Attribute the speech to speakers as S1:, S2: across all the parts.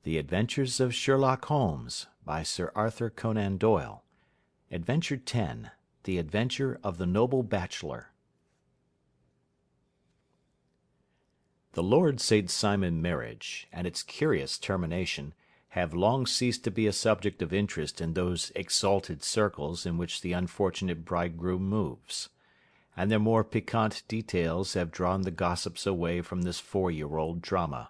S1: The Adventures of Sherlock Holmes, by Sir Arthur Conan Doyle. Adventure 10. The Adventure of the Noble Bachelor. The Lord St. Simon marriage, and its curious termination, have long ceased to be a subject of interest in those exalted circles in which the unfortunate bridegroom moves, and their more piquant details have drawn the gossips away from this 4-year-old drama.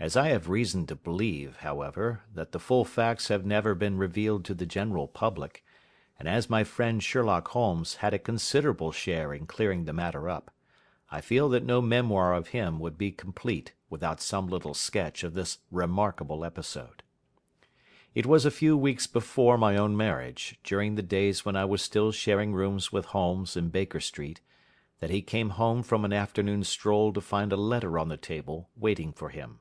S1: As I have reason to believe, however, that the full facts have never been revealed to the general public, and as my friend Sherlock Holmes had a considerable share in clearing the matter up, I feel that no memoir of him would be complete without some little sketch of this remarkable episode. It was a few weeks before my own marriage, during the days when I was still sharing rooms with Holmes in Baker Street, that he came home from an afternoon stroll to find a letter on the table waiting for him.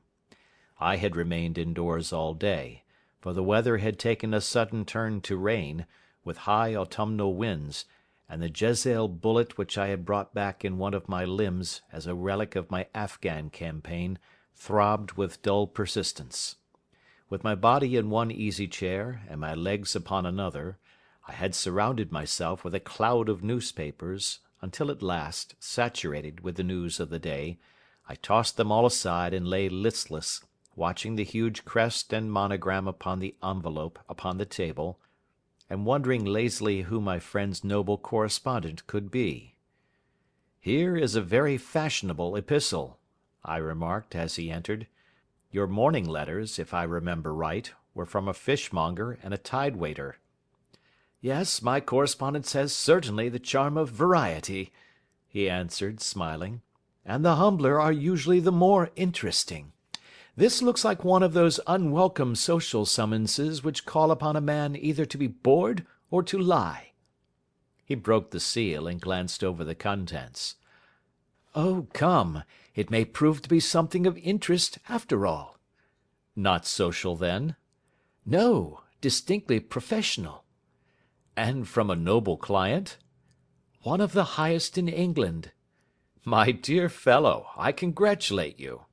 S1: I had remained indoors all day, for the weather had taken a sudden turn to rain, with high autumnal winds, and the Jezeel bullet which I had brought back in one of my limbs as a relic of my Afghan campaign throbbed with dull persistence. With my body in one easy chair and my legs upon another, I had surrounded myself with a cloud of newspapers, until at last, saturated with the news of the day, I tossed them all aside and lay listless, watching the huge crest and monogram upon the envelope upon the table, and wondering lazily who my friend's noble correspondent could be. "Here is a very fashionable epistle," I remarked as he entered. "Your morning letters, if I remember right, were from a fishmonger and a tide-waiter." "Yes, my correspondence has certainly the charm of variety," he answered, smiling, "and the humbler are usually the more interesting. This looks like one of those unwelcome social summonses which call upon a man either to be bored or to lie." He broke the seal and glanced over the contents. "Oh, come, it may prove to be something of interest after all." "Not social, then?" "No, distinctly professional." "And from a noble client?" "One of the highest in England." "My dear fellow, I congratulate you."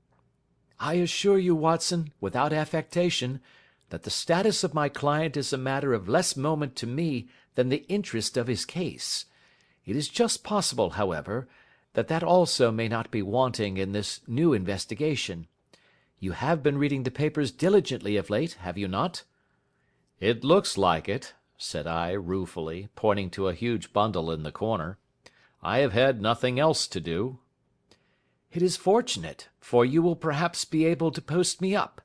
S1: "I assure you, Watson, without affectation, that the status of my client is a matter of less moment to me than the interest of his case. It is just possible, however, that also may not be wanting in this new investigation. You have been reading the papers diligently of late, have you not?" "It looks like it," said I, ruefully, pointing to a huge bundle in the corner. "I have had nothing else to do." "It is fortunate, for you will perhaps be able to post me up.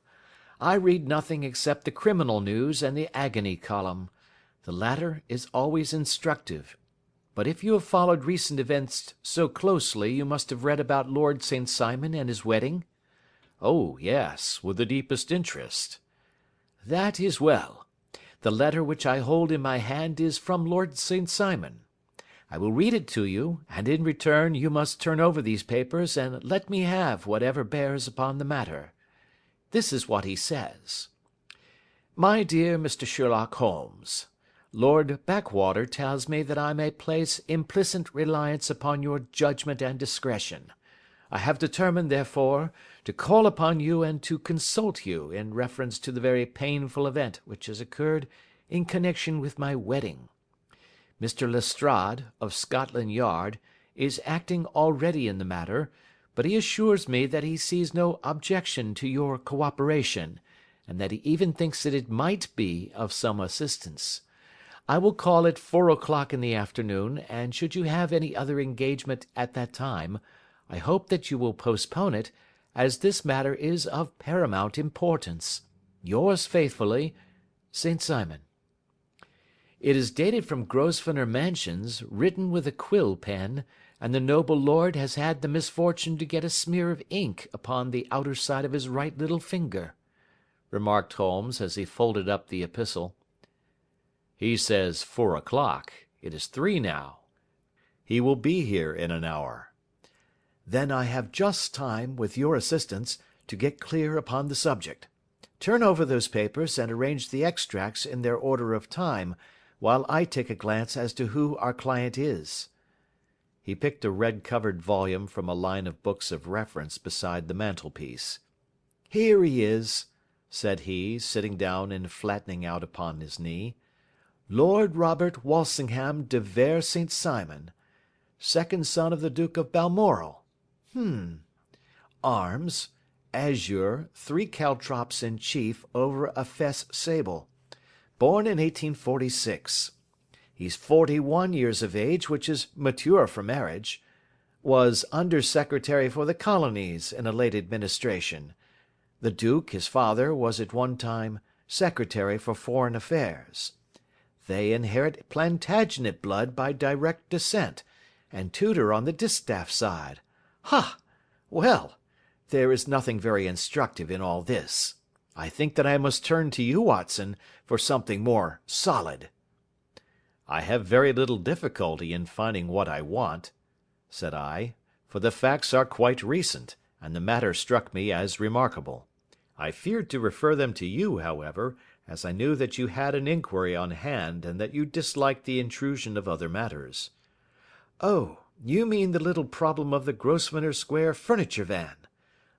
S1: I read nothing except the criminal news and the agony column. The latter is always instructive. But if you have followed recent events so closely, you must have read about Lord St. Simon and his wedding?" "Oh, yes, with the deepest interest." "That is well. The letter which I hold in my hand is from Lord St. Simon. I will read it to you, and in return you must turn over these papers and let me have whatever bears upon the matter. This is what he says: "My dear Mr. Sherlock Holmes, Lord Backwater tells me that I may place implicit reliance upon your judgment and discretion. I have determined, therefore, to call upon you and to consult you in reference to the very painful event which has occurred in connection with my wedding. Mr. Lestrade, of Scotland Yard, is acting already in the matter, but he assures me that he sees no objection to your cooperation, and that he even thinks that it might be of some assistance. I will call at 4 o'clock in the afternoon, and should you have any other engagement at that time, I hope that you will postpone it, as this matter is of paramount importance. Yours faithfully, St. Simon." It is dated from Grosvenor Mansions, written with a quill pen, and the noble lord has had the misfortune to get a smear of ink upon the outer side of his right little finger," remarked Holmes as he folded up the epistle. "He says 4 o'clock. It is 3 now. He will be here in an hour." "Then I have just time, with your assistance, to get clear upon the subject. Turn over those papers and arrange the extracts in their order of time, while I take a glance as to who our client is." He picked a red-covered volume from a line of books of reference beside the mantelpiece. "Here he is," said he, sitting down and flattening out upon his knee. "Lord Robert Walsingham de Vere St. Simon, second son of the Duke of Balmoral. Arms, azure, 3 caltrops in chief over a fess sable. Born in 1846. He's 41 years of age, which is mature for marriage. Was Under-Secretary for the Colonies in a late administration. The Duke, his father, was at one time Secretary for Foreign Affairs. They inherit Plantagenet blood by direct descent, and Tudor on the distaff side. Ha! Well, there is nothing very instructive in all this. I think that I must turn to you, Watson, for something more solid." "I have very little difficulty in finding what I want," said I, "for the facts are quite recent, and the matter struck me as remarkable. I feared to refer them to you, however, as I knew that you had an inquiry on hand, and that you disliked the intrusion of other matters." "Oh, you mean the little problem of the Grosvenor Square furniture van.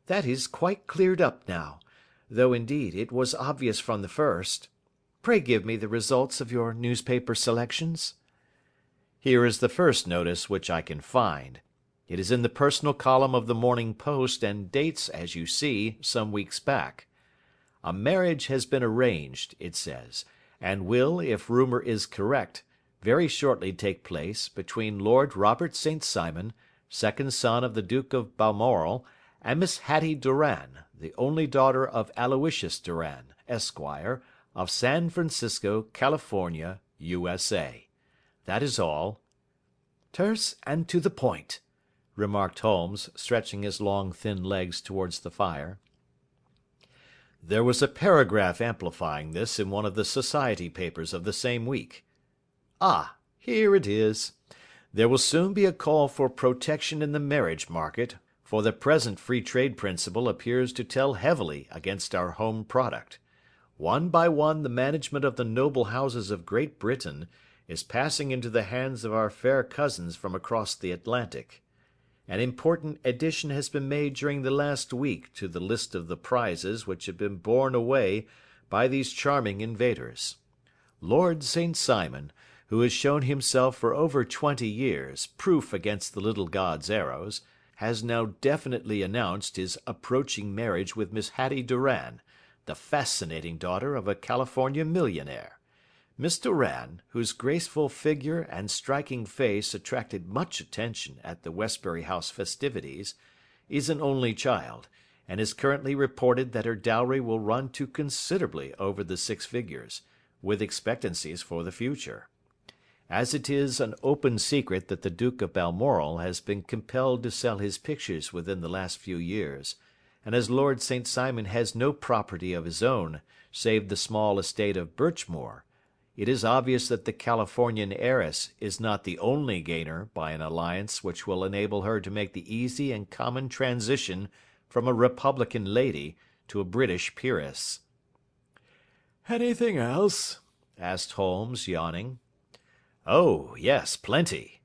S1: That is quite cleared up now, though indeed it was obvious from the first. Pray give me the results of your newspaper selections." "Here is the first notice which I can find. It is in the personal column of the Morning Post, and dates, as you see, some weeks back. A marriage has been arranged, it says, and will, if rumour is correct, very shortly take place between Lord Robert St. Simon, second son of the Duke of Balmoral, and Miss Hatty Doran, the only daughter of Aloysius Doran, Esquire, of San Francisco, California, USA. That is all." "Terse and to the point," remarked Holmes, stretching his long thin legs towards the fire. "There was a paragraph amplifying this in one of the society papers of the same week. Ah, here it is. There will soon be a call for protection in the marriage market, for the present free trade principle appears to tell heavily against our home product. One by one the management of the noble houses of Great Britain is passing into the hands of our fair cousins from across the Atlantic. An important addition has been made during the last week to the list of the prizes which have been borne away by these charming invaders. Lord St. Simon, who has shown himself for over 20 years proof against the little god's arrows, has now definitely announced his approaching marriage with Miss Hatty Doran, the fascinating daughter of a California millionaire. Miss Doran, whose graceful figure and striking face attracted much attention at the Westbury House festivities, is an only child, and is currently reported that her dowry will run to considerably over the 6 figures, with expectancies for the future. As it is an open secret that the Duke of Balmoral has been compelled to sell his pictures within the last few years, and as Lord St. Simon has no property of his own save the small estate of Birchmoor, it is obvious that the Californian heiress is not the only gainer by an alliance which will enable her to make the easy and common transition from a Republican lady to a British peeress. "Anything else?" asked Holmes, yawning. "Oh, yes, plenty.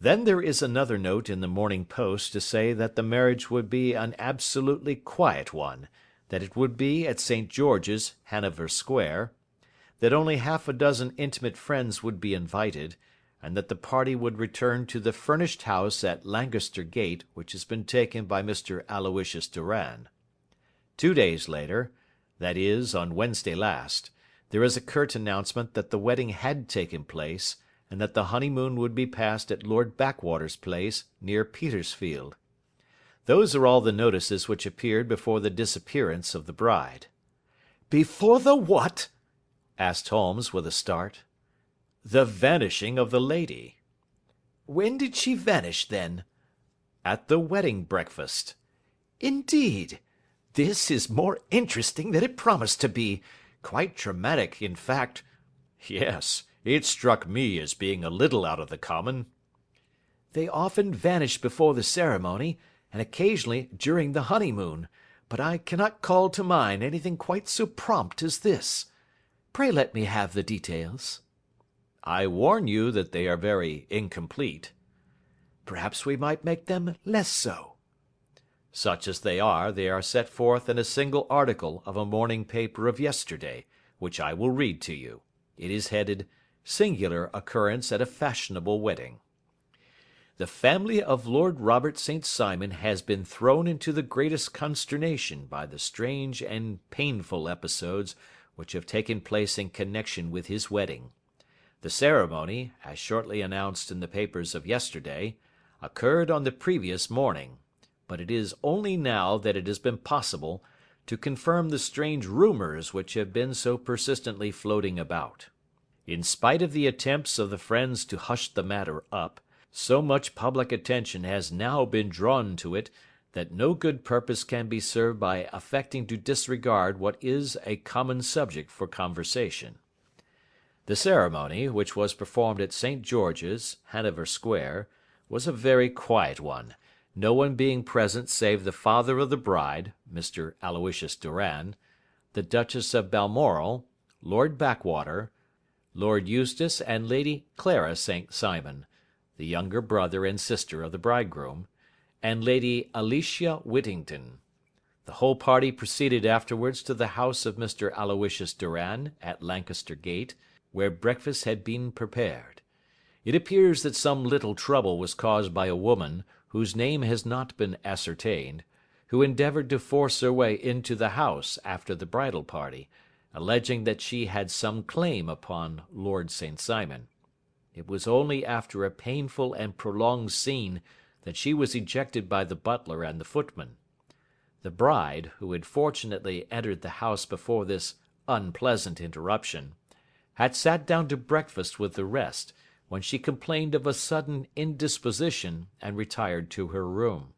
S1: Then there is another note in the Morning Post to say that the marriage would be an absolutely quiet one, that it would be at St. George's, Hanover Square, that only half a dozen intimate friends would be invited, and that the party would return to the furnished house at Lancaster Gate which has been taken by Mr. Aloysius Doran. 2 days later, that is, on Wednesday last, there is a curt announcement that the wedding had taken place, and that the honeymoon would be passed at Lord Backwater's place, near Petersfield. Those are all the notices which appeared before the disappearance of the bride." "Before the what?" asked Holmes with a start. "The vanishing of the lady." "When did she vanish, then?" "At the wedding breakfast." "Indeed! This is more interesting than it promised to be. Quite dramatic, in fact." "Yes, it struck me as being a little out of the common." "They often vanish before the ceremony, and occasionally during the honeymoon, but I cannot call to mind anything quite so prompt as this. Pray let me have the details." "I warn you that they are very incomplete." "Perhaps we might make them less so." Such as they are set forth in a single article of a morning paper of yesterday, which I will read to you. It is headed, "Singular Occurrence at a Fashionable Wedding." The family of Lord Robert St. Simon has been thrown into the greatest consternation by the strange and painful episodes which have taken place in connection with his wedding. The ceremony, as shortly announced in the papers of yesterday, occurred on the previous morning, but it is only now that it has been possible to confirm the strange rumours which have been so persistently floating about. In spite of the attempts of the friends to hush the matter up, so much public attention has now been drawn to it that no good purpose can be served by affecting to disregard what is a common subject for conversation. The ceremony, which was performed at St. George's, Hanover Square, was a very quiet one, no one being present save the father of the bride, Mr. Aloysius Doran, the Duchess of Balmoral, Lord Backwater, Lord Eustace and Lady Clara St. Simon, the younger brother and sister of the bridegroom, and Lady Alicia Whittington. The whole party proceeded afterwards to the house of Mr. Aloysius Doran, at Lancaster Gate, where breakfast had been prepared. It appears that some little trouble was caused by a woman, whose name has not been ascertained, who endeavoured to force her way into the house after the bridal party, alleging that she had some claim upon Lord St. Simon. It was only after a painful and prolonged scene that she was ejected by the butler and the footman. The bride, who had fortunately entered the house before this unpleasant interruption, had sat down to breakfast with the rest, when she complained of a sudden indisposition and retired to her room.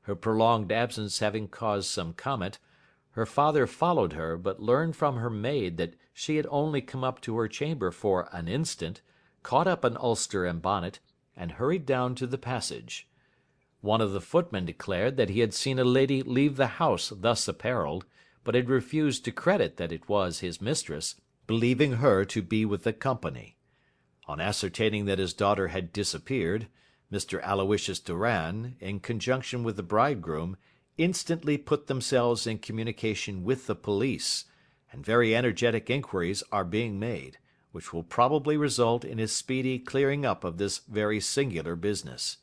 S1: Her prolonged absence having caused some comment, her father followed her, but learned from her maid that she had only come up to her chamber for an instant, caught up an ulster and bonnet, and hurried down to the passage. One of the footmen declared that he had seen a lady leave the house thus apparelled, but had refused to credit that it was his mistress, believing her to be with the company. On ascertaining that his daughter had disappeared, Mr. Aloysius Doran, in conjunction with the bridegroom, instantly put themselves in communication with the police, and very energetic inquiries are being made, which will probably result in a speedy clearing up of this very singular business.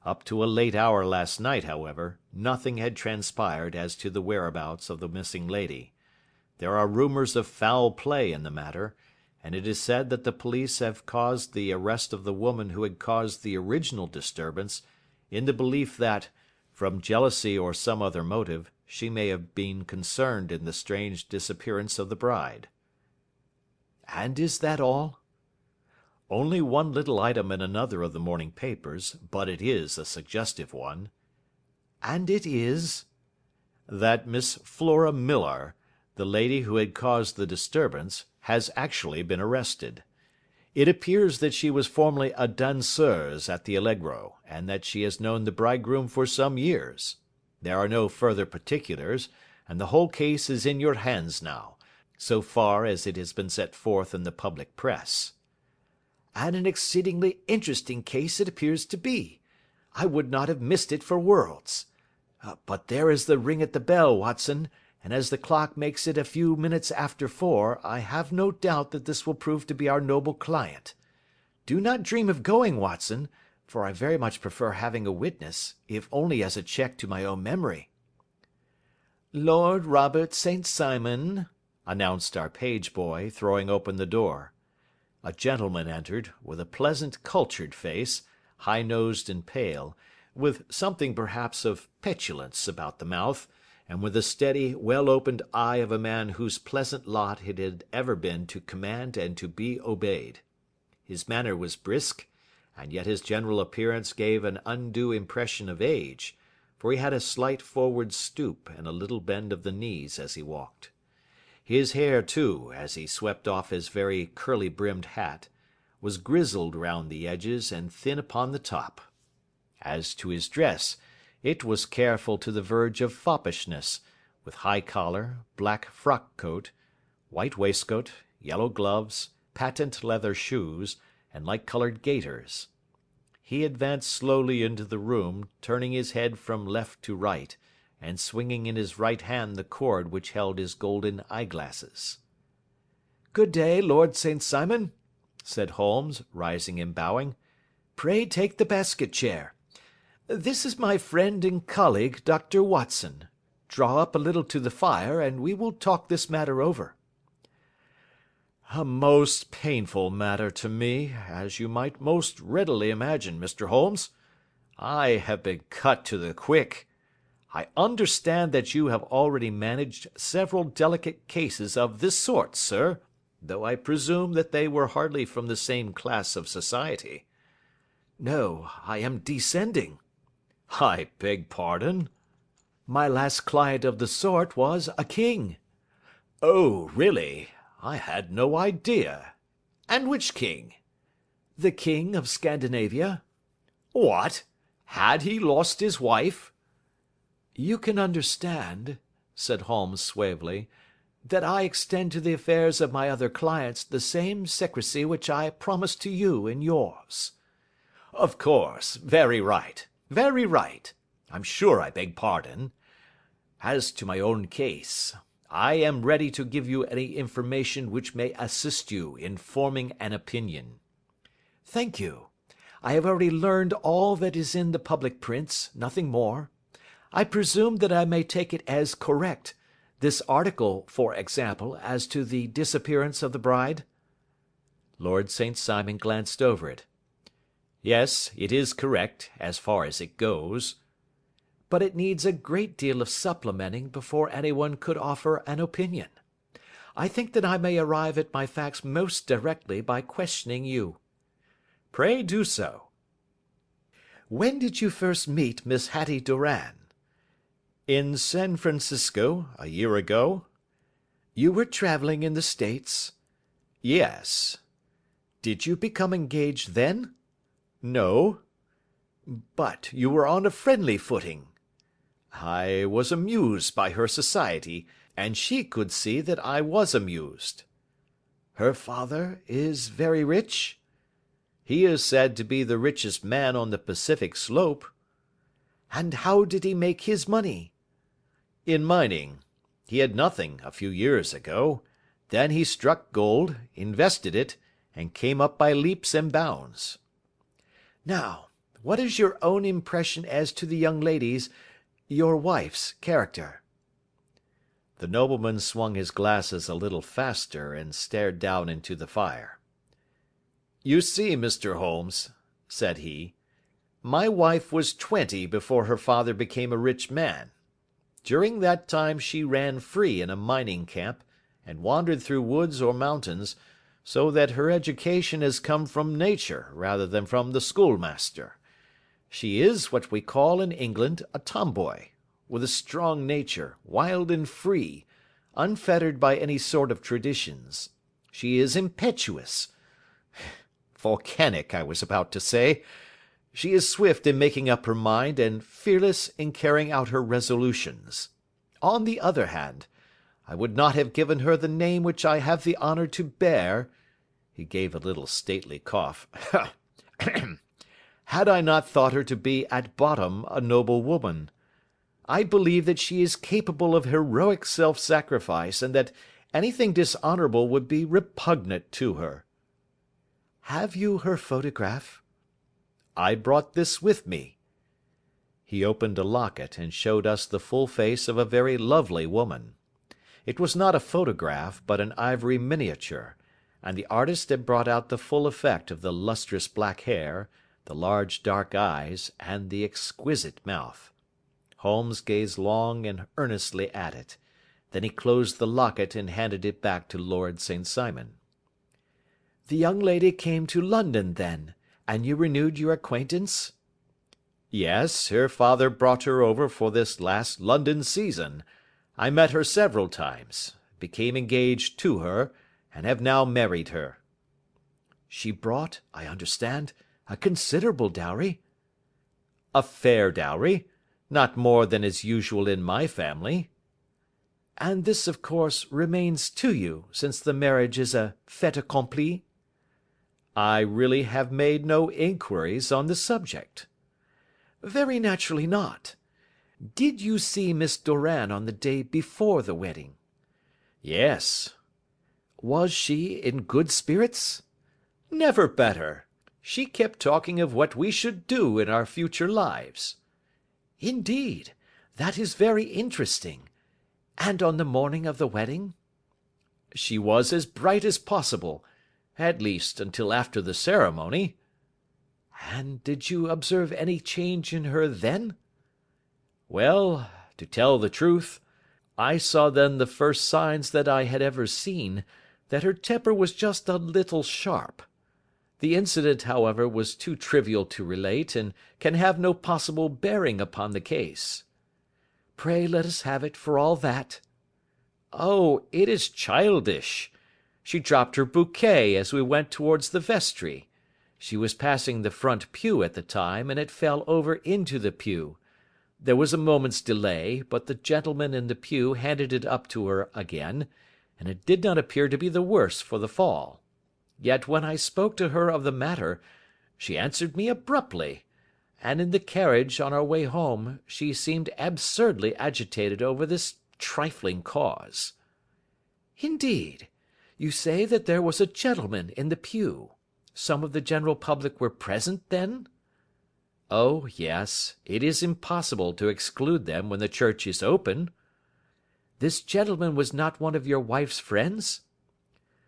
S1: Up to a late hour last night, however, nothing had transpired as to the whereabouts of the missing lady. There are rumours of foul play in the matter, and it is said that the police have caused the arrest of the woman who had caused the original disturbance, in the belief that, from jealousy or some other motive, she may have been concerned in the strange disappearance of the bride. And is that all? Only one little item in another of the morning papers, but it is a suggestive one. And it is? That Miss Flora Millar, the lady who had caused the disturbance, has actually been arrested. It appears that she was formerly a danseuse at the Allegro, and that she has known the bridegroom for some years. There are no further particulars, and the whole case is in your hands now, so far as it has been set forth in the public press. And an exceedingly interesting case it appears to be. I would not have missed it for worlds. But there is the ring at the bell, Watson, and as the clock makes it a few minutes after 4, I have no doubt that this will prove to be our noble client. Do not dream of going, Watson, for I very much prefer having a witness, if only as a check to my own memory. Lord Robert St. Simon, announced our page boy, throwing open the door. A gentleman entered, with a pleasant, cultured face, high-nosed and pale, with something perhaps of petulance about the mouth, and with the steady, well-opened eye of a man whose pleasant lot it had ever been to command and to be obeyed. His manner was brisk, and yet his general appearance gave an undue impression of age, for he had a slight forward stoop and a little bend of the knees as he walked. His hair, too, as he swept off his very curly-brimmed hat, was grizzled round the edges and thin upon the top. As to his dress, it was careful to the verge of foppishness, with high collar, black frock-coat, white waistcoat, yellow gloves, patent leather shoes, and light-coloured gaiters. he advanced slowly into the room, turning his head from left to right, and swinging in his right hand the cord which held his golden eyeglasses. "Good day, Lord St. Simon," said Holmes, rising and bowing. "Pray take the basket chair. This is my friend and colleague, Dr. Watson. Draw up a little to the fire, and we will talk this matter over." "A most painful matter to me, as you might most readily imagine, Mr. Holmes. I have been cut to the quick. I understand that you have already managed several delicate cases of this sort, sir, though I presume that they were hardly from the same class of society." "No, I am descending." "I beg pardon?" "My last client of the sort was a king." "Oh, really? I had no idea. And which king?" "The king of Scandinavia." "What? Had he lost his wife?" "You can understand," said Holmes suavely, "that I extend to the affairs of my other clients the same secrecy which I promise to you in yours." "Of course. Very right. Very right. I'm sure I beg pardon. As to my own case, I am ready to give you any information which may assist you in forming an opinion." "Thank you. I have already learned all that is in the public prints, nothing more. I presume that I may take it as correct, this article, for example, as to the disappearance of the bride?" Lord St. Simon glanced over it. "Yes, it is correct, as far as it goes." "But it needs a great deal of supplementing before anyone could offer an opinion. I think that I may arrive at my facts most directly by questioning you." "Pray do so." "When did you first meet Miss Hatty Doran?" "In San Francisco, a year ago." "You were travelling in the States?" "Yes." "Did you become engaged then?" "No." "But you were on a friendly footing?" "I was amused by her society, and she could see that I was amused." "Her father is very rich?" "He is said to be the richest man on the Pacific slope." "And how did he make his money?" "In mining. He had nothing a few years ago. Then he struck gold, invested it, and came up by leaps and bounds." "Now, what is your own impression as to the young lady's, your wife's, character?" The nobleman swung his glasses a little faster and stared down into the fire. "You see, Mr. Holmes," said he, "my wife was 20 before her father became a rich man. During that time she ran free in a mining camp, and wandered through woods or mountains, so that her education has come from nature rather than from the schoolmaster. She is what we call in England a tomboy, with a strong nature, wild and free, unfettered by any sort of traditions. She is impetuous, volcanic, I was about to say. She is swift in making up her mind, and fearless in carrying out her resolutions. On the other hand, I would not have given her the name which I have the honour to bear," he gave a little stately cough, "had I not thought her to be at bottom a noble woman. I believe that she is capable of heroic self-sacrifice, and that anything dishonourable would be repugnant to her." "Have you her photograph?" "I brought this with me." He opened a locket, and showed us the full face of a very lovely woman. It was not a photograph, but an ivory miniature, and the artist had brought out the full effect of the lustrous black hair, the large dark eyes, and the exquisite mouth. Holmes gazed long and earnestly at it. Then he closed the locket and handed it back to Lord St. Simon. "The young lady came to London, then, and you renewed your acquaintance?" "Yes, her father brought her over for this last London season. I met her several times, became engaged to her, and have now married her." "She brought, I understand, a considerable dowry?" "A fair dowry. Not more than is usual in my family." "And this, of course, remains to you, since the marriage is a fait accompli?" I really have made no inquiries on the subject.
S2: Very naturally not. Did you see Miss Doran on the day before the wedding?
S1: Yes.
S2: Was she in good spirits?
S1: Never better. She kept talking of what we should do in our future lives.
S2: Indeed, that is very interesting. And on the morning of the wedding?
S1: She was as bright as possible, at least until after the ceremony.
S2: And did you observe any change in her then?
S1: Well, to tell the truth, I saw then the first signs that I had ever seen, that her temper was just a little sharp. The incident, however, was too trivial to relate, and can have no possible bearing upon the case.
S2: Pray let us have it for all that.
S1: Oh, it is childish. She dropped her bouquet as we went towards the vestry. She was passing the front pew at the time, and it fell over into the pew. There was a moment's delay, but the gentleman in the pew handed it up to her again, and it did not appear to be the worse for the fall. Yet when I spoke to her of the matter, she answered me abruptly, and in the carriage on our way home she seemed absurdly agitated over this trifling cause.
S2: Indeed, you say that there was a gentleman in the pew. Some of the general public were present, then?
S1: Oh, yes, it is impossible to exclude them when the church is open.
S2: This gentleman was not one of your wife's friends?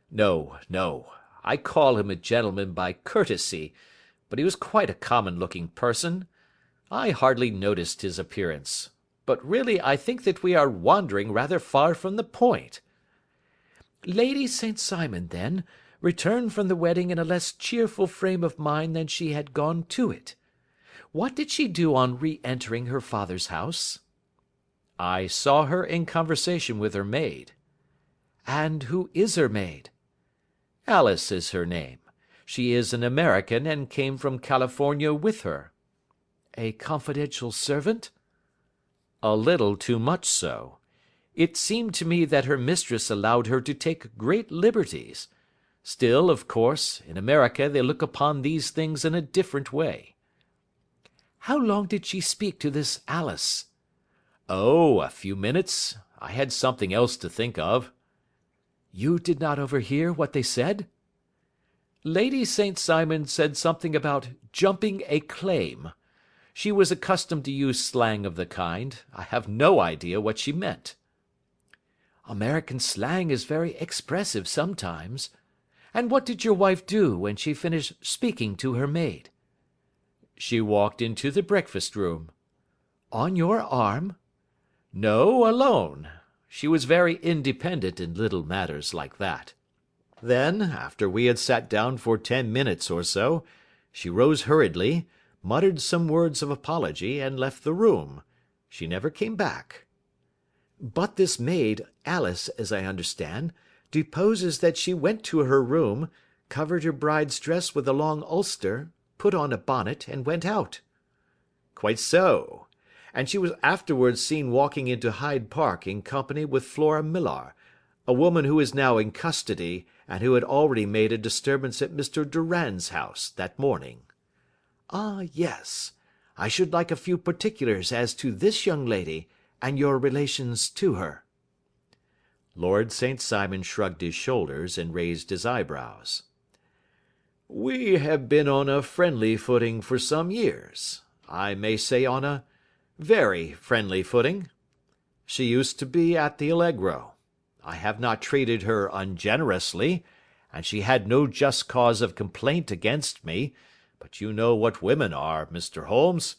S1: No, no. I call him a gentleman by courtesy, but he was quite a common-looking person. I hardly noticed his appearance. But really I think that we are wandering rather far from the point.
S2: Lady St. Simon, then, returned from the wedding in a less cheerful frame of mind than she had gone to it. What did she do on re-entering her father's house?
S1: I saw her in conversation with her maid.
S2: And who is her maid?
S1: Alice is her name. She is an American and came from California with her.
S2: A confidential servant?
S1: A little too much so. It seemed to me that her mistress allowed her to take great liberties. Still, of course, in America they look upon these things in a different way.
S2: How long did she speak to this Alice?
S1: Oh, a few minutes. I had something else to think of.
S2: You did not overhear what they said?
S1: Lady St. Simon said something about jumping a claim. She was accustomed to use slang of the kind. I have no idea what she meant.
S2: American slang is very expressive sometimes. And what did your wife do when she finished speaking to her maid?
S1: She walked into the breakfast room.
S2: On your arm?
S1: No, alone. She was very independent in little matters like that. Then, after we had sat down for 10 minutes or so, she rose hurriedly, muttered some words of apology, and left the room. She never came back.
S2: But this maid, Alice, as I understand, deposes that she went to her room, covered her bride's dress with a long ulster, put on a bonnet, and went out.
S1: Quite so. And she was afterwards seen walking into Hyde Park in company with Flora Millar, a woman who is now in custody, and who had already made a disturbance at Mr. Doran's house that morning.
S2: Ah, yes. I should like a few particulars as to this young lady, and your relations to her.
S1: Lord St. Simon shrugged his shoulders and raised his eyebrows. We have been on a friendly footing for some years. I may say on a very friendly footing. She used to be at the Allegro. I have not treated her ungenerously, and she had no just cause of complaint against me, but you know what women are, Mr. Holmes.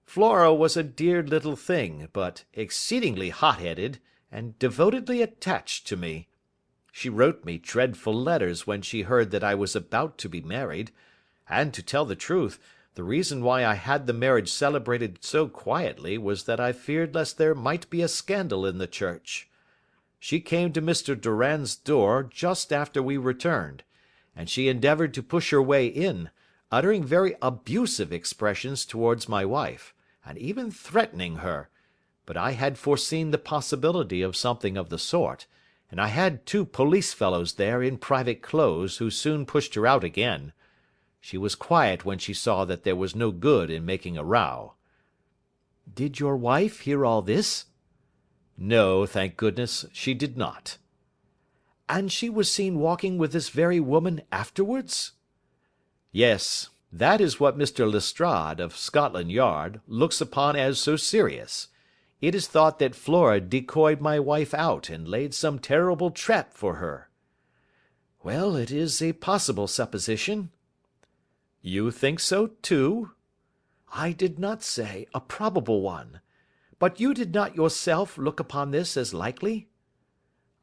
S1: Flora was a dear little thing, but exceedingly hot-headed and devotedly attached to me. She wrote me dreadful letters when she heard that I was about to be married, and, to tell the truth, the reason why I had the marriage celebrated so quietly was that I feared lest there might be a scandal in the church. She came to Mr. Doran's door just after we returned, and she endeavoured to push her way in, uttering very abusive expressions towards my wife, and even threatening her, but I had foreseen the possibility of something of the sort, and I had 2 police fellows there in private clothes who soon pushed her out again. She was quiet when she saw that there was no good in making a row."
S2: "Did your wife hear all this?"
S1: "No, thank goodness, she did not."
S2: "And she was seen walking with this very woman afterwards?"
S1: "Yes, that is what Mr. Lestrade, of Scotland Yard, looks upon as so serious. It is thought that Flora decoyed my wife out and laid some terrible trap for her."
S2: "Well, it is a possible supposition."
S1: "You think so, too?"
S2: "I did not say a probable one. But you did not yourself look upon this as likely?"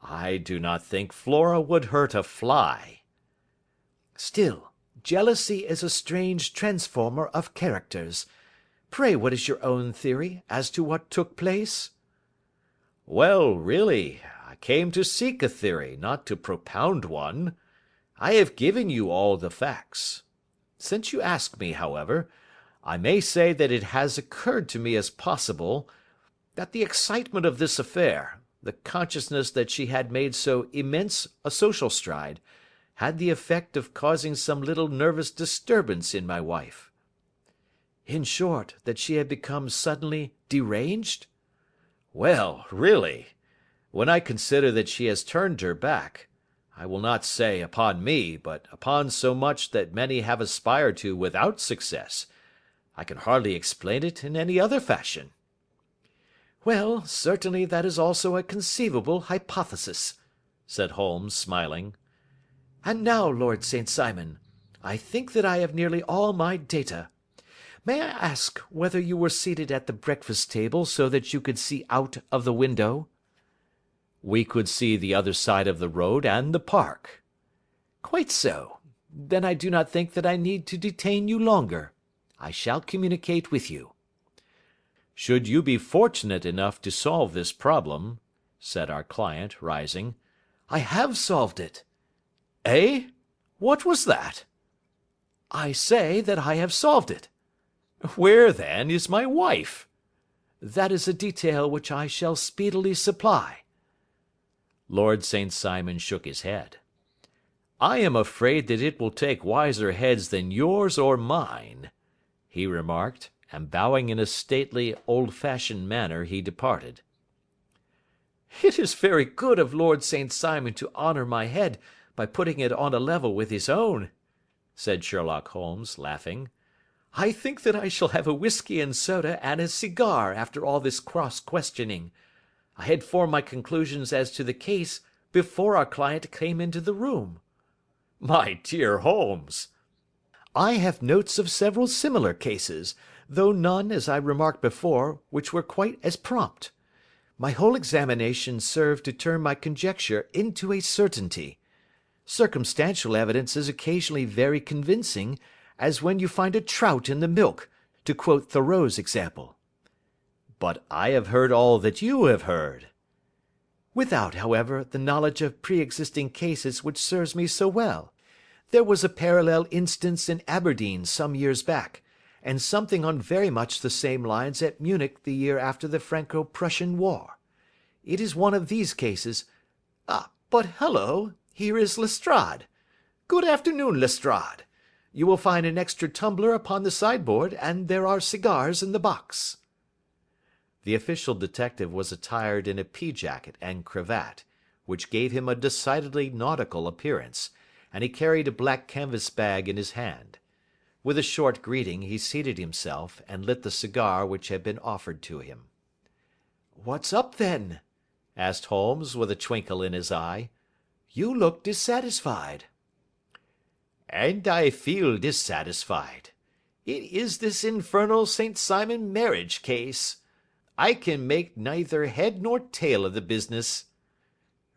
S1: "I do not think Flora would hurt a fly."
S2: "Still, jealousy is a strange transformer of characters. Pray what is your own theory as to what took place?"
S1: "Well, really, I came to seek a theory, not to propound one. I have given you all the facts. Since you ask me, however, I may say that it has occurred to me as possible that the excitement of this affair, the consciousness that she had made so immense a social stride, had the effect of causing some little nervous disturbance in my wife."
S2: "In short, that she had become suddenly deranged?"
S1: "Well, really, when I consider that she has turned her back, I will not say upon me, but upon so much that many have aspired to without success, I can hardly explain it in any other fashion."
S2: "Well, certainly that is also a conceivable hypothesis," said Holmes, smiling. "And now, Lord St. Simon, I think that I have nearly all my data. May I ask whether you were seated at the breakfast table so that you could see out of the window?"
S1: "We could see the other side of the road and the park."
S2: "Quite so. Then I do not think that I need to detain you longer. I shall communicate with you."
S1: "Should you be fortunate enough to solve this problem," said our client, rising.
S2: "I have solved it."
S1: "Eh? What was that?"
S2: "I say that I have solved it."
S1: "Where, then, is my wife?"
S2: "That is a detail which I shall speedily supply."
S1: Lord St. Simon shook his head. "I am afraid that it will take wiser heads than yours or mine," he remarked, and bowing in a stately, old-fashioned manner, he departed.
S2: "It is very good of Lord St. Simon to honour my head by putting it on a level with his own," said Sherlock Holmes, laughing. "I think that I shall have a whisky and soda and a cigar after all this cross-questioning. I had formed my conclusions as to the case before our client came into the room."
S1: "My dear Holmes!"
S2: "I have notes of several similar cases, though none, as I remarked before, which were quite as prompt. My whole examination served to turn my conjecture into a certainty. Circumstantial evidence is occasionally very convincing, as when you find a trout in the milk, to quote Thoreau's example."
S1: "But I have heard all that you have heard."
S2: "Without, however, the knowledge of pre-existing cases which serves me so well. There was a parallel instance in Aberdeen some years back, and something on very much the same lines at Munich the year after the Franco-Prussian War. It is one of these cases. But hullo, here is Lestrade. Good afternoon, Lestrade. You will find an extra tumbler upon the sideboard, and there are cigars in the box."
S1: The official detective was attired in a pea-jacket and cravat, which gave him a decidedly nautical appearance, and he carried a black canvas bag in his hand. With a short greeting he seated himself and lit the cigar which had been offered to him.
S2: "What's up, then?" asked Holmes, with a twinkle in his eye. "You look dissatisfied."
S1: "And I feel dissatisfied. It is this infernal St. Simon marriage case. I can make neither head nor tail of the business."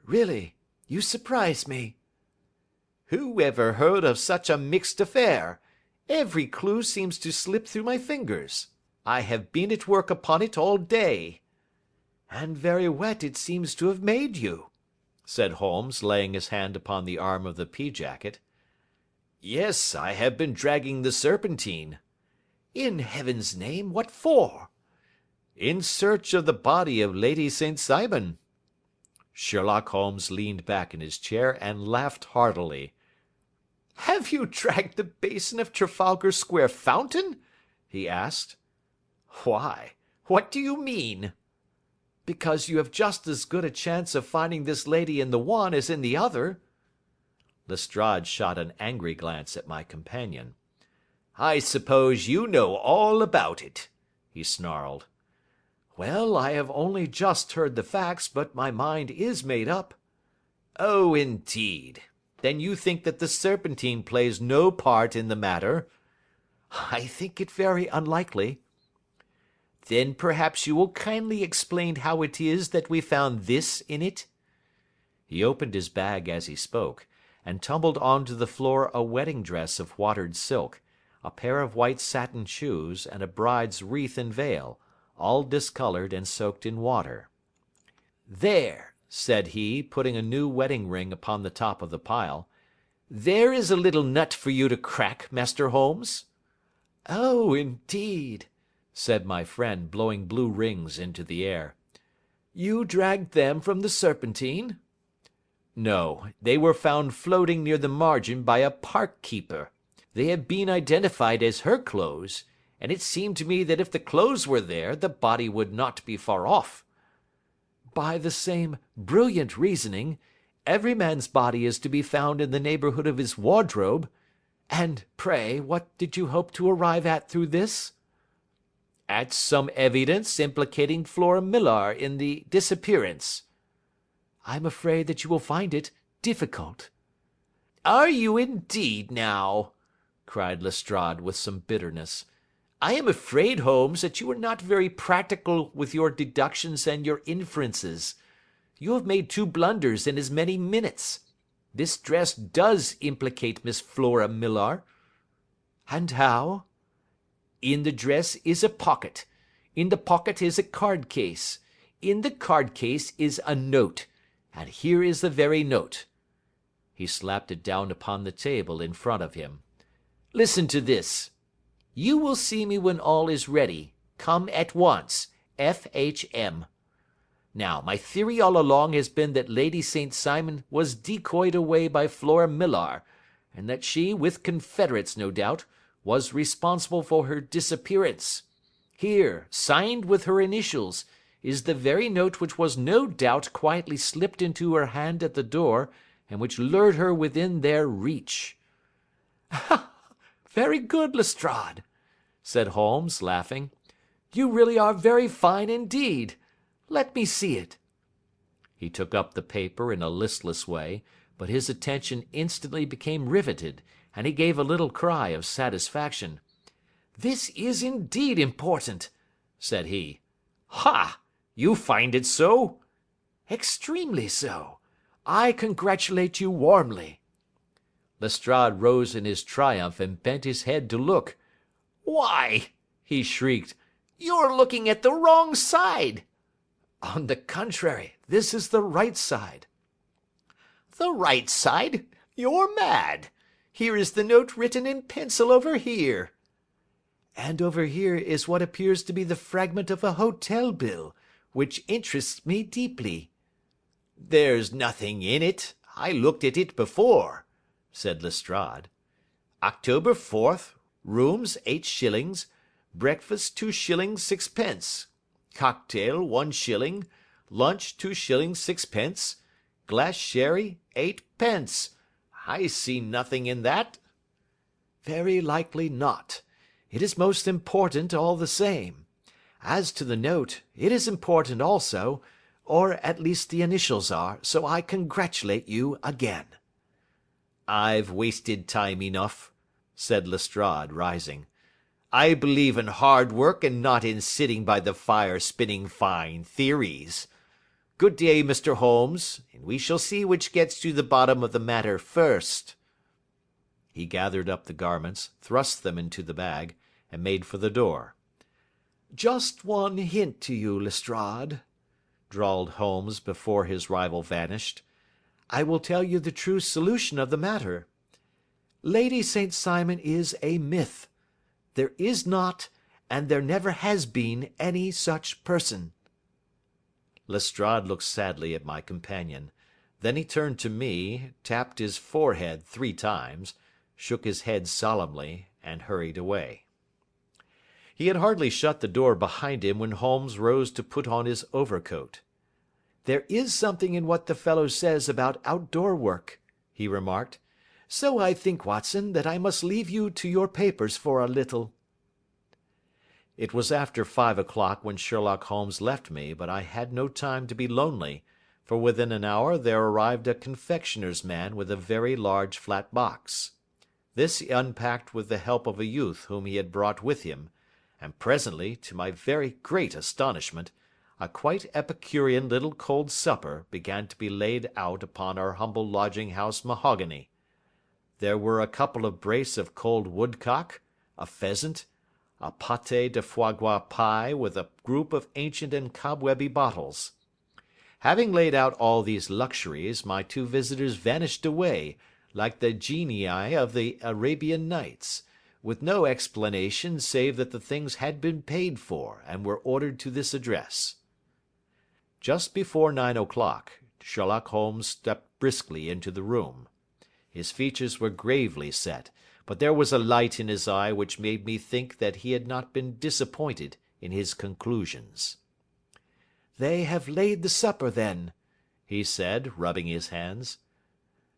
S2: "Really, you surprise me."
S1: "Who ever heard of such a mixed affair? Every clue seems to slip through my fingers. I have been at work upon it all day."
S2: "And very wet it seems to have made you," said Holmes, laying his hand upon the arm of the pea-jacket.
S1: "Yes, I have been dragging the Serpentine."
S2: "In heaven's name, what for?"
S1: "In search of the body of Lady St. Simon." Sherlock Holmes leaned back in his chair and laughed heartily.
S2: "Have you dragged the basin of Trafalgar Square fountain?" he asked. "Why? What do you mean?" "Because you have just as good a chance of finding this lady in the one as in the other." Lestrade shot an angry glance at my companion. "I suppose you know all about it," he snarled. "Well, I have only just heard the facts, but my mind is made up." "Oh, indeed. Then you think that the Serpentine plays no part in the matter?" "I think it very unlikely." "Then perhaps you will kindly explain how it is that we found this in it?" He opened his bag as he spoke, and tumbled on to the floor a wedding dress of watered silk, a pair of white satin shoes, and a bride's wreath and veil, all discoloured and soaked in water. "There," said he, putting a new wedding ring upon the top of the pile, "there is a little nut for you to crack, Master Holmes." "Oh, indeed!" said my friend, blowing blue rings into the air. "You dragged them from the Serpentine?" "No, they were found floating near the margin by a park keeper. They had been identified as her clothes, and it seemed to me that if the clothes were there, the body would not be far off." "By the same brilliant reasoning, every man's body is to be found in the neighbourhood of his wardrobe. And, pray, what did you hope to arrive at through this?" "At some evidence implicating Flora Millar in the disappearance." "I'm afraid that you will find it difficult." "Are you indeed, now?" cried Lestrade with some bitterness. "I am afraid, Holmes, that you are not very practical with your deductions and your inferences. You have made 2 blunders in as many minutes. This dress does implicate Miss Flora Millar." "And how?" "In the dress is a pocket. In the pocket is a card case. In the card case is a note. And here is the very note." He slapped it down upon the table in front of him. "Listen to this. 'You will see me when all is ready. Come at once. F.H.M.' Now, my theory all along has been that Lady St. Simon was decoyed away by Flora Millar, and that she, with confederates no doubt, was responsible for her disappearance. Here, signed with her initials, is the very note which was no doubt quietly slipped into her hand at the door, and which lured her within their reach." "Very good, Lestrade," said Holmes, laughing. "You really are very fine indeed. Let me see it." He took up the paper in a listless way, but his attention instantly became riveted, and he gave a little cry of satisfaction. "This is indeed important," said he. "Ha! You find it so?" "Extremely so. I congratulate you warmly." Lestrade rose in his triumph and bent his head to look. "Why," he shrieked, "you're looking at the wrong side." "On the contrary, this is the right side." "The right side? You're mad. Here is the note written in pencil over here." "And over here is what appears to be the fragment of a hotel bill, which interests me deeply." "There's nothing in it. I looked at it before," said Lestrade. "October 4th, rooms 8 shillings, breakfast 2 shillings 6 pence, cocktail 1 shilling, lunch 2 shillings 6 pence, glass sherry 8 pence. I see nothing in that." "Very likely not. It is most important all the same. As to the note, it is important also, or at least the initials are, so I congratulate you again." "I've wasted time enough," said Lestrade, rising. "I believe in hard work and not in sitting by the fire spinning fine theories. Good day, Mr. Holmes, and we shall see which gets to the bottom of the matter first." He gathered up the garments, thrust them into the bag, and made for the door. "Just one hint to you, Lestrade," drawled Holmes before his rival vanished. "I will tell you the true solution of the matter. Lady St. Simon is a myth. There is not, and there never has been, any such person." Lestrade looked sadly at my companion. Then he turned to me, tapped his forehead 3 times,
S1: shook his head solemnly, and hurried away. He had hardly shut the door behind him when Holmes rose to put on his overcoat.
S2: "There is something in what the fellow says about outdoor work," he remarked. "So I think, Watson, that I must leave you to your papers for a little."
S1: It was after 5 o'clock when Sherlock Holmes left me, but I had no time to be lonely, for within an hour there arrived a confectioner's man with a very large flat box. This he unpacked with the help of a youth whom he had brought with him, and presently, to my very great astonishment, a quite epicurean little cold supper began to be laid out upon our humble lodging-house mahogany. There were a couple of brace of cold woodcock, a pheasant, a pâté de foie gras pie with a group of ancient and cobwebby bottles. Having laid out all these luxuries, my two visitors vanished away, like the genii of the Arabian Nights, with no explanation save that the things had been paid for, and were ordered to this address. Just before 9 o'clock, Sherlock Holmes stepped briskly into the room. His features were gravely set, but there was a light in his eye which made me think that he had not been disappointed in his conclusions.
S2: "They have laid the supper, then," he said, rubbing his hands.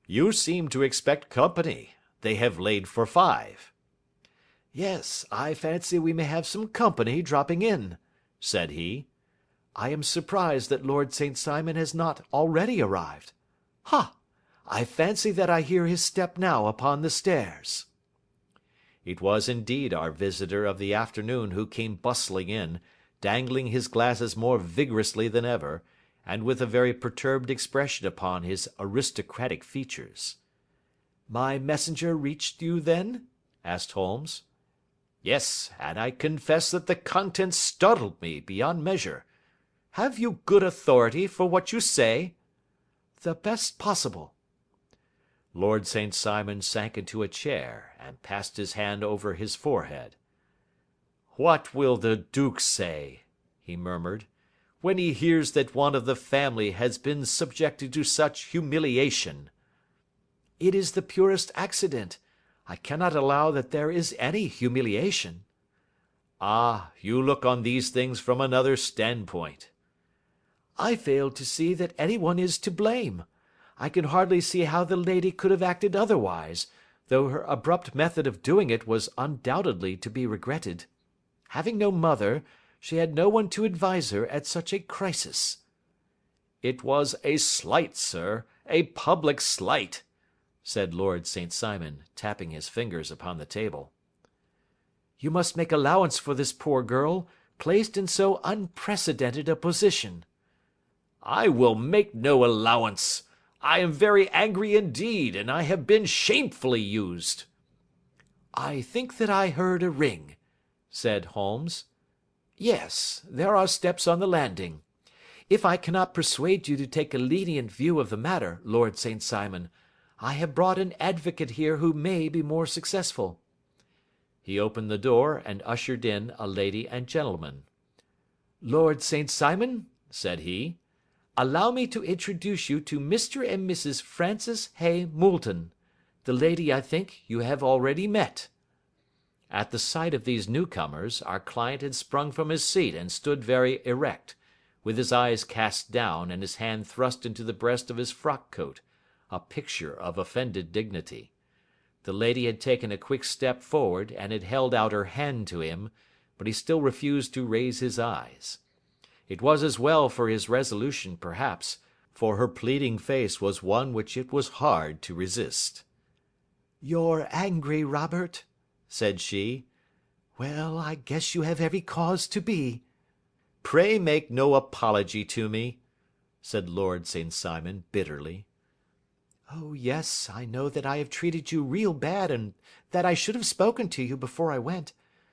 S1: "You seem to expect company. They have laid for 5.
S2: "Yes, I fancy we may have some company dropping in," said he. "I am surprised that Lord St. Simon has not already arrived. Ha! I fancy that I hear his step now upon the stairs."
S1: It was indeed our visitor of the afternoon who came bustling in, dangling his glasses more vigorously than ever, and with a very perturbed expression upon his aristocratic features.
S2: "My messenger reached you, then?" asked Holmes.
S1: "Yes, and I confess that the contents startled me beyond measure. Have you good authority for what you say?"
S2: "The best possible."
S1: Lord St. Simon sank into a chair and passed his hand over his forehead. "What will the duke say," he murmured, "when he hears that one of the family has been subjected to such humiliation?"
S2: "It is the purest accident. I cannot allow that there is any humiliation."
S1: "Ah, you look on these things from another standpoint."
S2: "I fail to see that anyone is to blame. I can hardly see how the lady could have acted otherwise, though her abrupt method of doing it was undoubtedly to be regretted. Having no mother, she had no one to advise her at such a crisis."
S1: "It was a slight, sir, a public slight," said Lord St. Simon, tapping his fingers upon the table.
S2: "You must make allowance for this poor girl, placed in so unprecedented a position."
S1: "I will make no allowance. I am very angry indeed, and I have been shamefully used."
S2: "I think that I heard a ring," said Holmes. "Yes, there are steps on the landing. If I cannot persuade you to take a lenient view of the matter, Lord St. Simon, I have brought an advocate here who may be more successful."
S1: He opened the door and ushered in a lady and gentleman.
S2: "Lord St. Simon," said he, "allow me to introduce you to Mr. and Mrs. Francis Hay Moulton. The lady, I think, you have already met." At the sight of these newcomers, our client had sprung from his seat and stood very erect, with his eyes cast down and his hand thrust into the breast of his frock coat, a picture of offended dignity. The lady had taken a quick step forward and had held out her hand to him, but he still refused to raise his eyes. It was as well for his resolution, perhaps, for her pleading face was one which it was hard to resist. "You're angry, Robert," said she. "Well, I guess you have every cause to be."
S1: "Pray make no apology to me," said Lord St. Simon, bitterly.
S2: "Oh, yes, I know that I have treated you real bad and that I should have spoken to you before I went,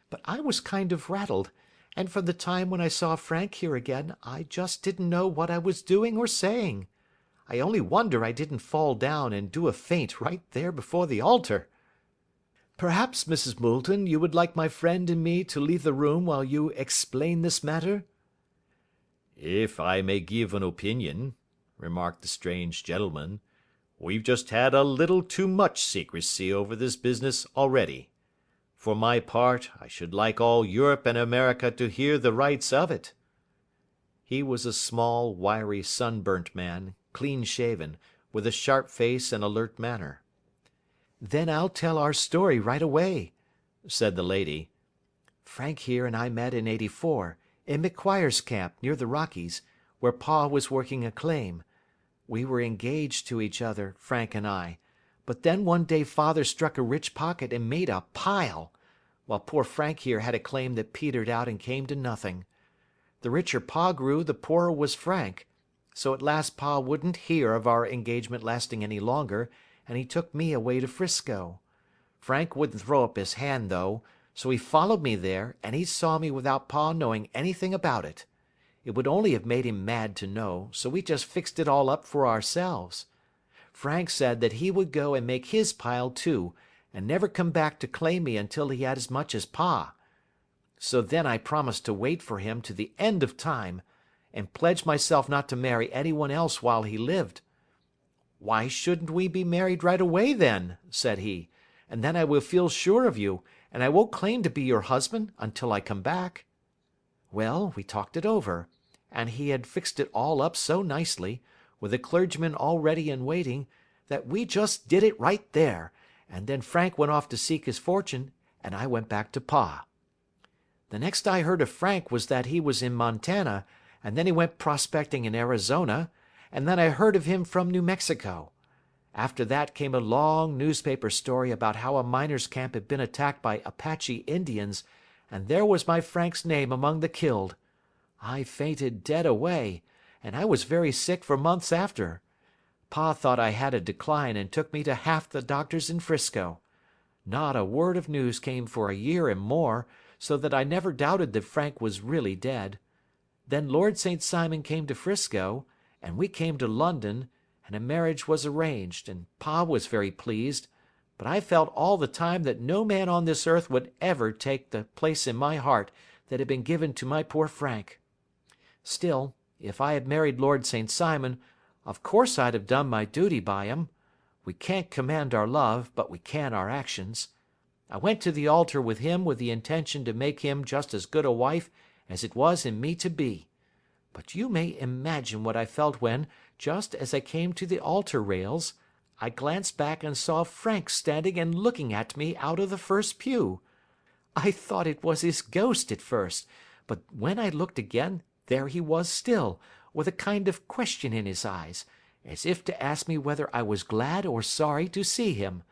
S2: but I was kind of rattled, and from the time when I saw Frank here again, I just didn't know what I was doing or saying. I only wonder I didn't fall down and do a faint right there before the altar. Perhaps, Mrs. Moulton, you would like my friend and me to leave the room while you explain this matter?"
S1: "If I may give an opinion," remarked the strange gentleman, We've just had a little too much secrecy over this business already. For my part, I should like all Europe and America to hear the rights of it." He was a small, wiry, sunburnt man, clean-shaven, with a sharp face and alert manner.
S2: "Then I'll tell our story right away," said the lady. "Frank here and I met in '84, in McQuire's camp, near the Rockies, where Pa was working a claim. We were engaged to each other, Frank and I, but then one day Father struck a rich pocket and made a pile, while poor Frank here had a claim that petered out and came to nothing. The richer Pa grew, the poorer was Frank, so at last Pa wouldn't hear of our engagement lasting any longer, and he took me away to 'Frisco. Frank wouldn't throw up his hand, though, so he followed me there, and he saw me without Pa knowing anything about it. It would only have made him mad to know, so we just fixed it all up for ourselves. Frank said that he would go and make his pile too, and never come back to claim me until he had as much as Pa. So then I promised to wait for him to the end of time, and pledged myself not to marry anyone else while he lived. 'Why shouldn't we be married right away then?' said he, 'and then I will feel sure of you, and I won't claim to be your husband until I come back.' Well, we talked it over, and he had fixed it all up so nicely, with a clergyman all ready and waiting, that we just did it right there, and then Frank went off to seek his fortune, and I went back to Pa. The next I heard of Frank was that he was in Montana, and then he went prospecting in Arizona, and then I heard of him from New Mexico. After that came a long newspaper story about how a miners' camp had been attacked by Apache Indians, and there was my Frank's name among the killed. I fainted dead away, and I was very sick for months after. Pa thought I had a decline and took me to half the doctors in 'Frisco. Not a word of news came for a year and more, so that I never doubted that Frank was really dead. Then Lord St. Simon came to 'Frisco, and we came to London, and a marriage was arranged, and Pa was very pleased, but I felt all the time that no man on this earth would ever take the place in my heart that had been given to my poor Frank. Still, if I had married Lord St. Simon, of course I'd have done my duty by him. We can't command our love, but we can our actions. I went to the altar with him with the intention to make him just as good a wife as it was in me to be. But you may imagine what I felt when, just as I came to the altar rails, I glanced back and saw Frank standing and looking at me out of the first pew. I thought it was his ghost at first, but when I looked again, there he was still, with a kind of question in his eyes, as if to ask me whether I was glad or sorry to see him.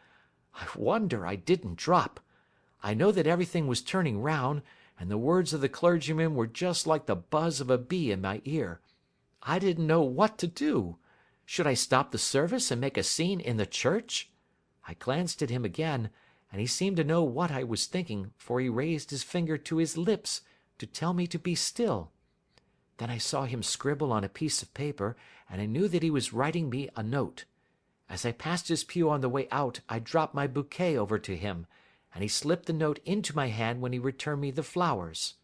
S2: I wonder I didn't drop. I know that everything was turning round, and the words of the clergyman were just like the buzz of a bee in my ear. I didn't know what to do. Should I stop the service and make a scene in the church? I glanced at him again, and he seemed to know what I was thinking, for he raised his finger to his lips to tell me to be still. Then I saw him scribble on a piece of paper, and I knew that he was writing me a note. As I passed his pew on the way out, I dropped my bouquet over to him, and he slipped the note into my hand when he returned me the flowers.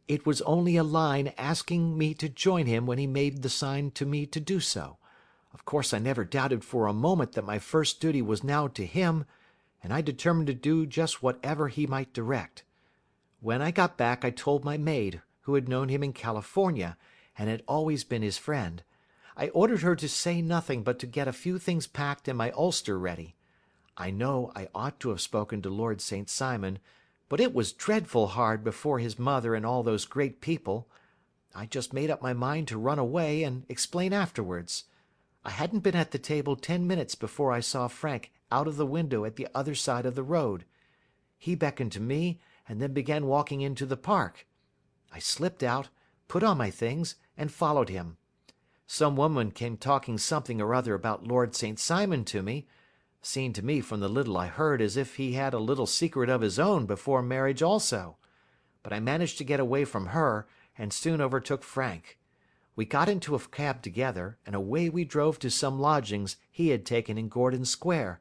S2: It was only a line asking me to join him when he made the sign to me to do so. Of course I never doubted for a moment that my first duty was now to him, and I determined to do just whatever he might direct. When I got back I told my maid, who had known him in California, and had always been his friend. I ordered her to say nothing but to get a few things packed and my ulster ready. I know I ought to have spoken to Lord St. Simon, but it was dreadful hard before his mother and all those great people. I just made up my mind to run away and explain afterwards. I hadn't been at the table 10 minutes before I saw Frank out of the window at the other side of the road. He beckoned to me and then began walking into the park. I slipped out, put on my things, and followed him. Some woman came talking something or other about Lord St. Simon to me. Seemed to me from the little I heard as if he had a little secret of his own before marriage also. But I managed to get away from her, and soon overtook Frank. We got into a cab together, and away we drove to some lodgings he had taken in Gordon Square,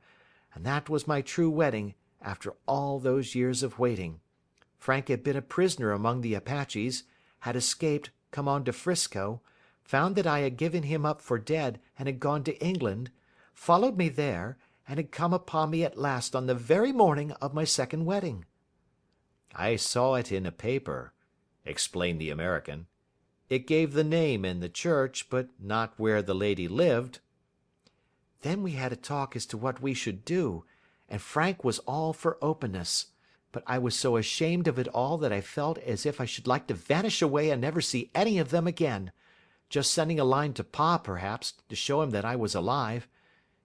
S2: and that was my true wedding after all those years of waiting. Frank had been a prisoner among the Apaches, had escaped, come on to 'Frisco, found that I had given him up for dead and had gone to England, followed me there, and had come upon me at last on the very morning of my second wedding."
S1: "I saw it in a paper," explained the American. "It gave the name in the church, but not where the lady lived."
S2: Then we had a talk as to what we should do, and Frank was all for openness. But I was so ashamed of it all that I felt as if I should like to vanish away and never see any of them again. Just sending a line to Pa, perhaps, to show him that I was alive.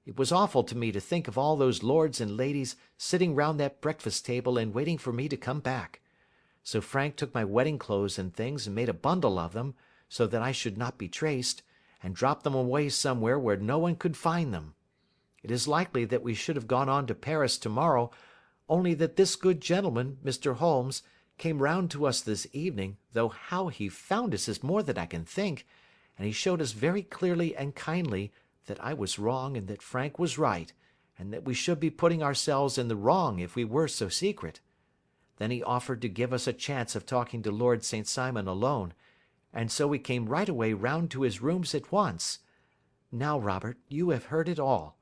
S2: It was awful to me to think of all those lords and ladies sitting round that breakfast table and waiting for me to come back. So Frank took my wedding clothes and things and made a bundle of them, so that I should not be traced, and dropped them away somewhere where no one could find them. It is likely that we should have gone on to Paris tomorrow, only that this good gentleman, Mr. Holmes, came round to us this evening, though how he found us is more than I can think, and he showed us very clearly and kindly that I was wrong and that Frank was right, and that we should be putting ourselves in the wrong if we were so secret. Then he offered to give us a chance of talking to Lord St. Simon alone, and so we came right away round to his rooms at once. Now, Robert, you have heard it all,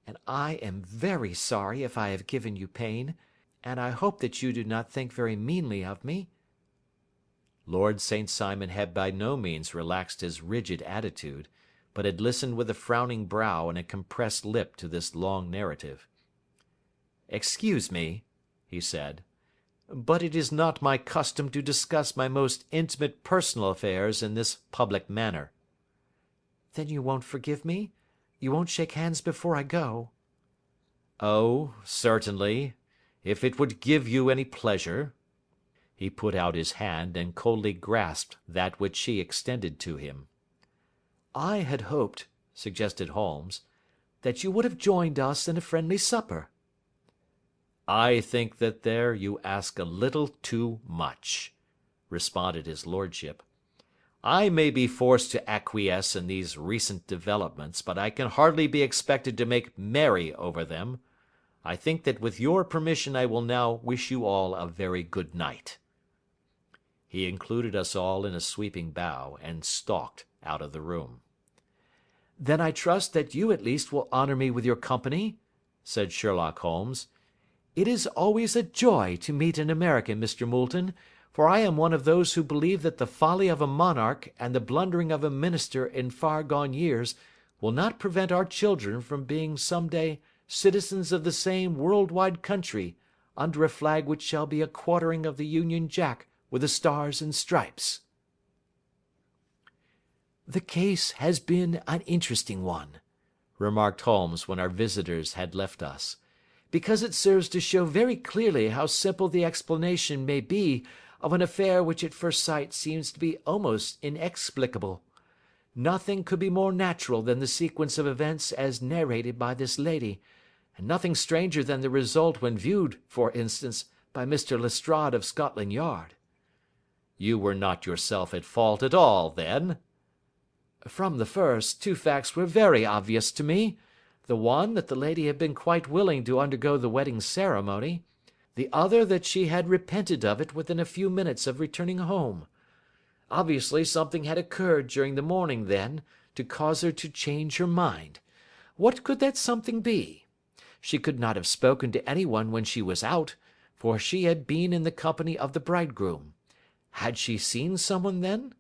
S2: and I am very sorry if I have given you pain, and I hope that you do not think very meanly of me."
S1: Lord St. Simon had by no means relaxed his rigid attitude, but had listened with a frowning brow and a compressed lip to this long narrative. "Excuse me," he said, "but it is not my custom to discuss my most intimate personal affairs in this public manner."
S2: "Then you won't forgive me? You won't shake hands before I go?"
S1: "Oh, certainly, if it would give you any pleasure." He put out his hand and coldly grasped that which she extended to him.
S2: "I had hoped," suggested Holmes, "that you would have joined us in a friendly supper."
S1: "I think that there you ask a little too much," responded his lordship. "I may be forced to acquiesce in these recent developments, but I can hardly be expected to make merry over them. I think that with your permission I will now wish you all a very good night." He included us all in a sweeping bow, and stalked out of the room.
S2: "Then I trust that you at least will honour me with your company," said Sherlock Holmes. "It is always a joy to meet an American, Mr. Moulton, for I am one of those who believe that the folly of a monarch and the blundering of a minister in far gone years will not prevent our children from being some day citizens of the same world-wide country under a flag which shall be a quartering of the Union Jack with the stars and stripes." "The case has been an interesting one," remarked Holmes when our visitors had left us, "because it serves to show very clearly how simple the explanation may be of an affair which at first sight seems to be almost inexplicable. Nothing could be more natural than the sequence of events as narrated by this lady, and nothing stranger than the result when viewed, for instance, by Mr. Lestrade of Scotland Yard."
S1: "You were not yourself at fault at all, then?"
S2: "From the first, two facts were very obvious to me. The one, that the lady had been quite willing to undergo the wedding ceremony. The other, that she had repented of it within a few minutes of returning home. Obviously something had occurred during the morning, then, to cause her to change her mind. What could that something be? She could not have spoken to anyone when she was out, for she had been in the company of the bridegroom. Had she seen someone then?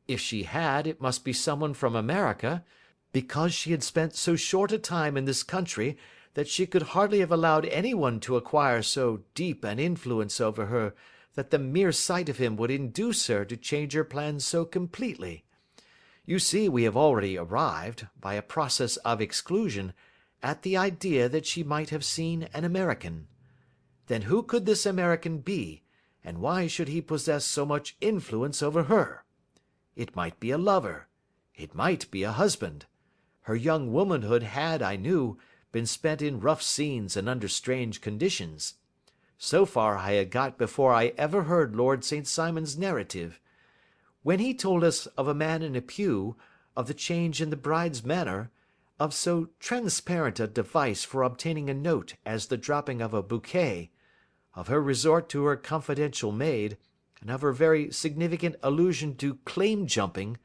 S2: If she had, it must be someone from America, because she had spent so short a time in this country that she could hardly have allowed anyone to acquire so deep an influence over her that the mere sight of him would induce her to change her plans so completely. You see, we have already arrived, by a process of exclusion, at the idea that she might have seen an American. Then who could this American be, and why should he possess so much influence over her? It might be a lover. It might be a husband. Her young womanhood had, I knew, been spent in rough scenes and under strange conditions. So far I had got before I ever heard Lord St. Simon's narrative. When he told us of a man in a pew, of the change in the bride's manner, of so transparent a device for obtaining a note as the dropping of a bouquet, of her resort to her confidential maid, and of her very significant allusion to claim jumping,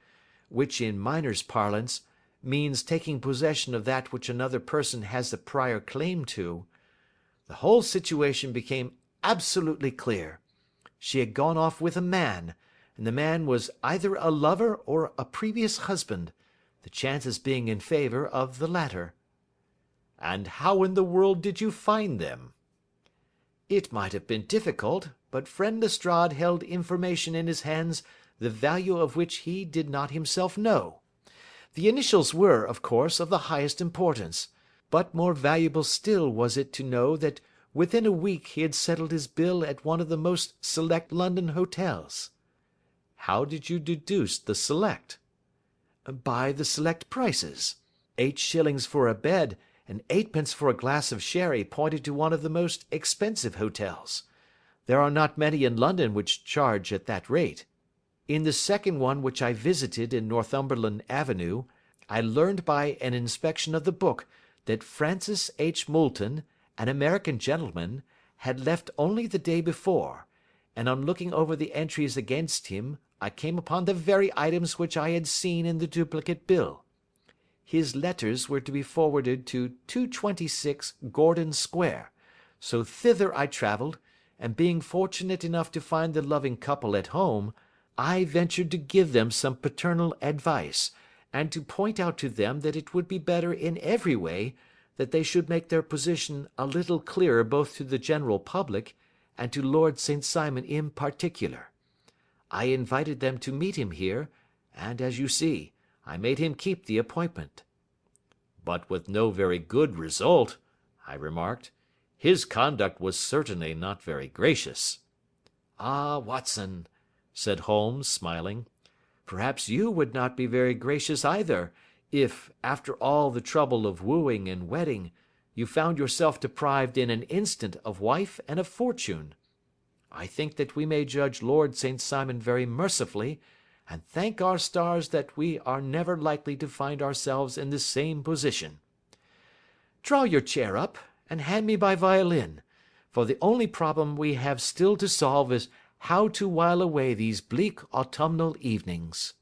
S2: which, in miners' parlance, means taking possession of that which another person has a prior claim to. The whole situation became absolutely clear. She had gone off with a man, and the man was either a lover or a previous husband, the chances being in favour of the latter.
S1: And how in the world did you find them?
S2: It might have been difficult, but friend Lestrade held information in his hands the value of which he did not himself know. The initials were, of course, of the highest importance, but more valuable still was it to know that within a week he had settled his bill at one of the most select London hotels.
S1: How did you deduce the select?
S2: By the select prices. 8 shillings for a bed and 8 pence for a glass of sherry pointed to one of the most expensive hotels. There are not many in London which charge at that rate. In the second one which I visited in Northumberland Avenue, I learned by an inspection of the book that Francis H. Moulton, an American gentleman, had left only the day before, and on looking over the entries against him, I came upon the very items which I had seen in the duplicate bill. His letters were to be forwarded to 226 Gordon Square, so thither I travelled, and being fortunate enough to find the loving couple at home, I ventured to give them some paternal advice, and to point out to them that it would be better in every way that they should make their position a little clearer both to the general public and to Lord St. Simon in particular. I invited them to meet him here, and, as you see, I made him keep the appointment."
S1: "But with no very good result," I remarked. "His conduct was certainly not very gracious."
S2: "Ah, Watson," said Holmes, smiling, "perhaps you would not be very gracious either, if, after all the trouble of wooing and wedding, you found yourself deprived in an instant of wife and of fortune. I think that we may judge Lord St. Simon very mercifully, and thank our stars that we are never likely to find ourselves in the same position. Draw your chair up, and hand me my violin, for the only problem we have still to solve is how to while away these bleak autumnal evenings."